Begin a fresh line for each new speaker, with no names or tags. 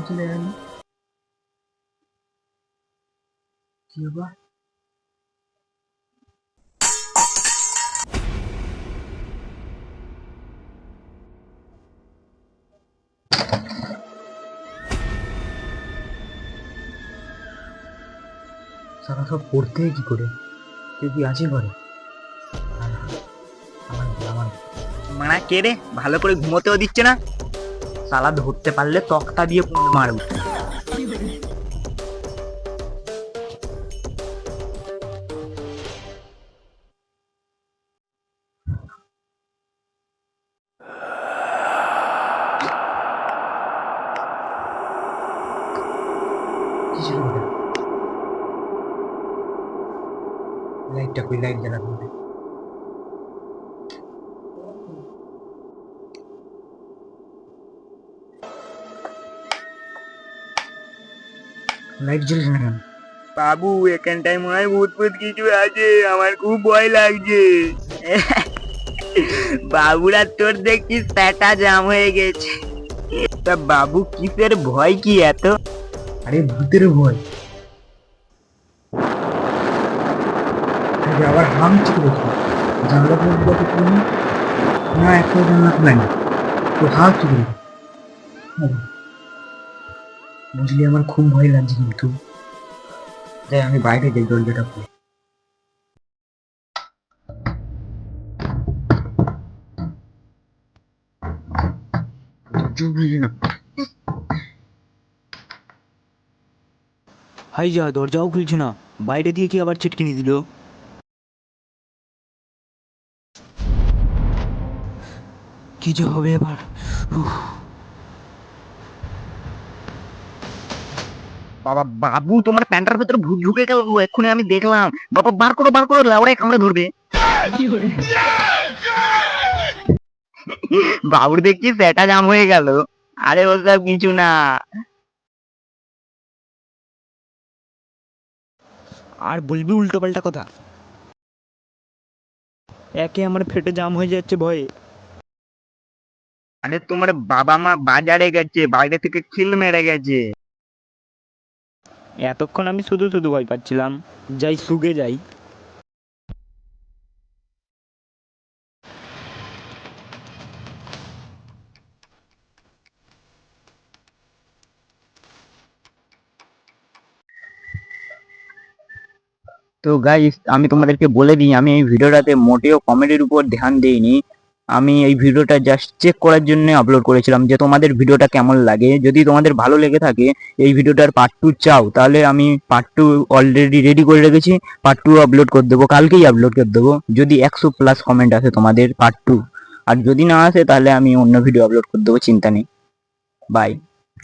চলে গেল কি ব্যাপার? সারা সব পড়তে কি করে? তুই কি আছে ঘরে? আমার
মানা কে রে? ভালো করে ঘুমোতেও দিচ্ছে না। শালা ধরতে পারলে তক্তা দিয়ে মারবো।
কি ছিল এটা? লাইটটা কই? লাইট জ্বালাতে হবে। লাইট জ্বলছে না কেন?
বাবু এখানটায় মনে হয় ভূত ভূত কিছু আছে, আমার খুব ভয় লাগছে। বাবুরা তোর দেখছিস প্যাটা জাম হয়ে গেছে। তা বাবু কিসের ভয় কি এত?
আরে ভূতের ভয়। আরে আবার হামছে কি দেখি? জানলা খুলবো তো খুলবো না, একটা জানলা খুলেনি তো হাত কি করে? বুঝলি আমার খুব ভয় লাগছে, কিন্তু যাই আমি বাইরে যাই, দরজাটা খুলে।
হাই যা, দরজাও খুলছে না, বাইরে দিয়ে কি আবার ছিটকিনি দিল? কি যে হবে এবার? বাবা বাবু তোমার প্যান্টার ভেতরে ভূত ঢুকে গেল এক্ষুনি, আমি দেখলাম। বাবা বার করো বার করো, লাউড়ায় কামড়ে ধরবে। বাবুর দেখছি সেটা জাম হয়ে গেল। আরে ওসব কিছু না। আর বলবি উল্টো পাল্টা কথা? একে আমার ফেটে জাম হয়ে যাচ্ছে ভয়ে। আরে তোমার বাবা মা বাজারে গেছে, বাইরে থেকে খিল মেরে গেছে। এতক্ষণ আমি শুধু শুধু ভয় পাচ্ছিলাম। যাই সুগে যাই। তো গাইস আমি তোমাদেরকে বলে দিই, আমি এই ভিডিওটাতে মোটেও কমেডির উপর ধ্যান দেইনি। আমি এই ভিডিওটা জাস্ট চেক করার জন্য আপলোড করেছিলাম যে তোমাদের ভিডিওটা কেমন লাগে। যদি তোমাদের ভালো লেগে থাকে, এই ভিডিওটার পার্ট 2 চাও, তাহলে আমি পার্ট 2 অলরেডি রেডি করে রেখেছি। পার্ট 2 আপলোড করে দেবো, কালকেই আপলোড করে দেবো, যদি 100+ কমেন্ট আসে তোমাদের পার্ট 2। আর যদি না আসে তাহলে আমি অন্য ভিডিও আপলোড করে দেবো, চিন্তা নেই। বাই।